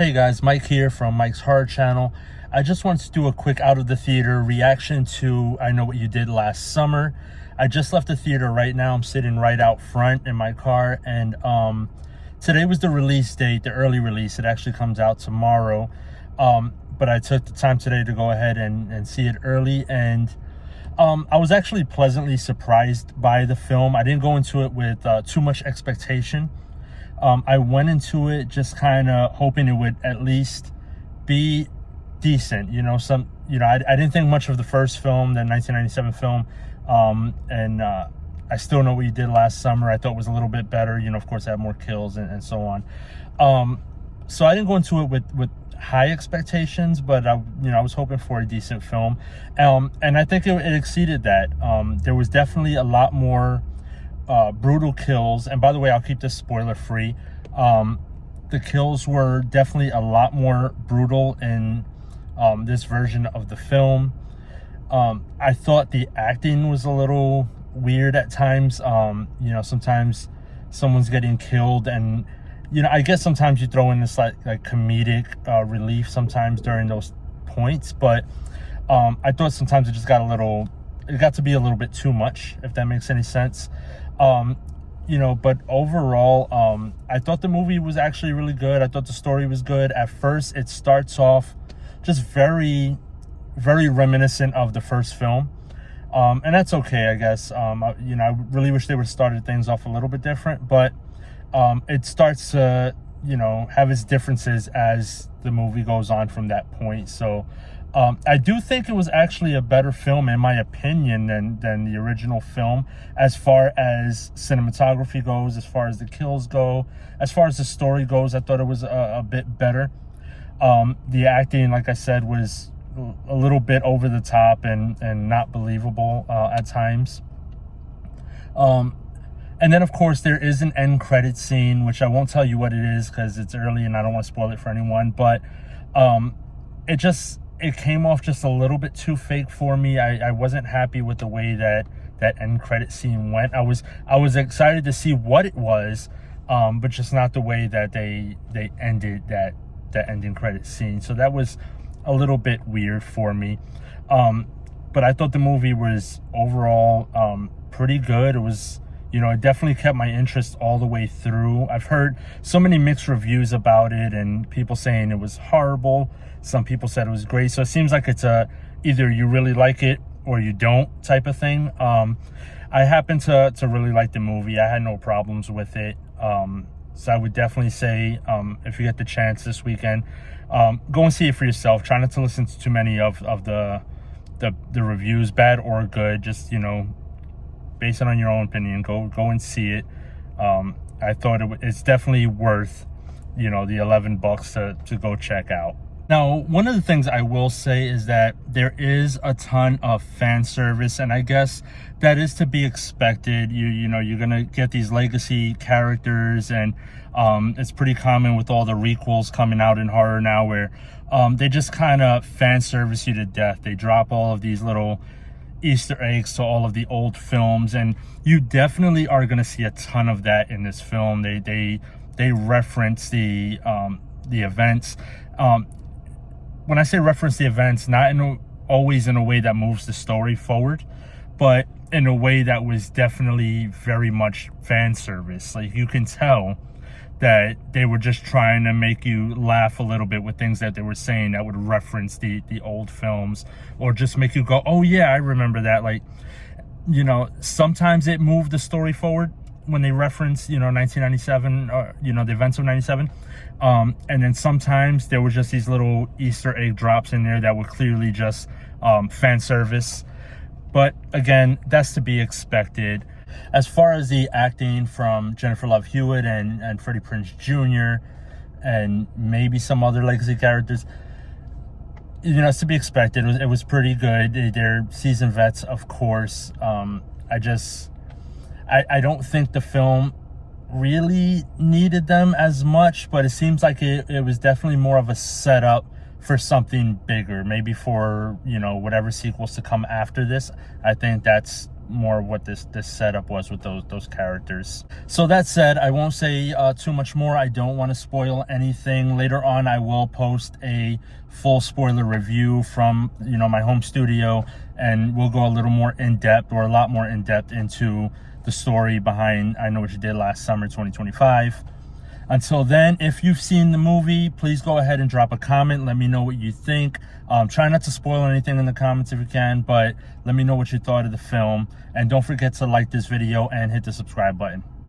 Hey guys, Mike here from Mike's Horror Channel. I just wanted to do a quick out of the theater reaction to I Know What You Did Last Summer. I just left the theater right now. I'm sitting right out front in my car, and today was the release date, the early release. It actually comes out tomorrow. But I took the time today to go ahead and see it early, and I was actually pleasantly surprised by the film. I didn't go into it with too much expectation. I went into it just kind of hoping it would at least be decent. I didn't think much of the first film, the 1997 film, and I Still Know What You Did Last Summer. I thought was a little bit better. Of course, it had more kills and so on. So I didn't go into it with high expectations, but I was hoping for a decent film, and I think it exceeded that. There was definitely a lot more brutal kills, and by the way, I'll keep this spoiler free. The kills were definitely a lot more brutal in this version of the film. I thought the acting was a little weird at times. Sometimes someone's getting killed, and I guess sometimes you throw in this like comedic relief sometimes during those points, but I thought sometimes it got to be a little bit too much, if that makes any sense. But overall, I thought the movie was actually really good. I thought the story was good. At first, it starts off just very, very reminiscent of the first film. And that's okay, I guess. I really wish they would have started things off a little bit different, but it starts to, have its differences as the movie goes on from that point. So I do think it was actually a better film, in my opinion, than the original film, as far as cinematography goes, as far as the kills go, as far as the story goes. I thought it was a bit better. The acting, like I said, was a little bit over the top and not believable at times. And then, of course, there is an end credit scene, which I won't tell you what it is because it's early and I don't want to spoil it for anyone. But it came off just a little bit too fake for me. I wasn't happy with the way that end credit scene went. I was excited to see what it was, but just not the way that they ended that ending credit scene. So that was a little bit weird for me. But I thought the movie was overall pretty good. It was, it definitely kept my interest all the way through. I've heard so many mixed reviews about it, and people saying it was horrible. Some people said it was great. So it seems like it's either you really like it or you don't type of thing. I happen to really like the movie. I had no problems with it. So I would definitely say, if you get the chance this weekend, go and see it for yourself. Try not to listen to too many of the reviews, bad or good. Just, based on your own opinion, go and see it. I thought it's definitely worth, the $11 to go check out. Now, one of the things I will say is that there is a ton of fan service, and I guess that is to be expected. You're gonna get these legacy characters, and it's pretty common with all the requels coming out in horror now, where they just kind of fan service you to death. They drop all of these little Easter eggs to all of the old films, and you definitely are gonna see a ton of that in this film. They reference the events. When I say reference the events, not always in a way that moves the story forward, but in a way that was definitely very much fan service. Like, you can tell that they were just trying to make you laugh a little bit with things that they were saying that would reference the old films, or just make you go, oh yeah, I remember that. Like, sometimes it moved the story forward when they reference, 1997, or, the events of 97. And then sometimes there were just these little Easter egg drops in there that were clearly just fan service. But again, that's to be expected. As far as the acting from Jennifer Love Hewitt and Freddie Prinze Jr. and maybe some other legacy characters, it's to be expected. It was pretty good. They're seasoned vets, of course. I don't think the film really needed them as much, but it seems like it was definitely more of a setup for something bigger, maybe for whatever sequels to come after this. I think that's more of what this setup was with those characters. So that said, I won't say too much more. I don't want to spoil anything. Later on, I will post a full spoiler review from my home studio, and we'll go a little more in depth, or a lot more in depth, into the story behind I Know What You Did Last Summer 2025. Until then, if you've seen the movie, please go ahead and drop a comment. Let me know what you think. Try not to spoil anything in the comments if you can, but let me know what you thought of the film. And don't forget to like this video and hit the subscribe button.